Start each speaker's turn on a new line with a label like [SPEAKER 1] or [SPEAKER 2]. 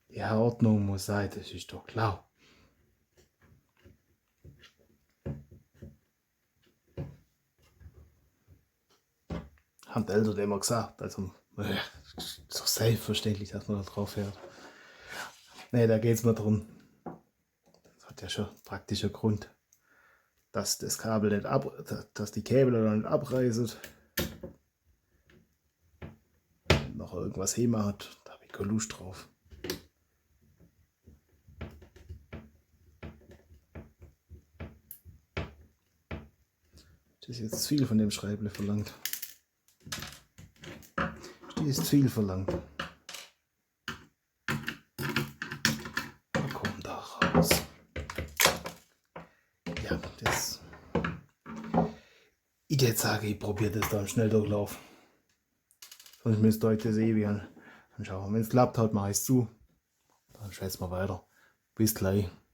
[SPEAKER 1] Die Ordnung muss sein, das ist doch klar. Haben die Eltern immer gesagt. Also, ist doch selbstverständlich, dass man da drauf fährt. Nee, da geht es mir darum. Das hat ja schon praktischer Grund, dass das Kabel nicht dass die Käbel dann nicht abreißen. Und noch irgendwas Hema hat, da habe ich keine Lust drauf. Das ist jetzt zu viel von dem Schreible verlangt. Das ist zu viel verlangt. Da kommt da raus. Ja, das. Ich jetzt sage, ich probiere das da im Schnelldurchlauf. Sonst müsst ihr euch das ewig anschauen. Wenn es klappt, haut mache ich es zu. Dann schätzen wir weiter. Bis gleich.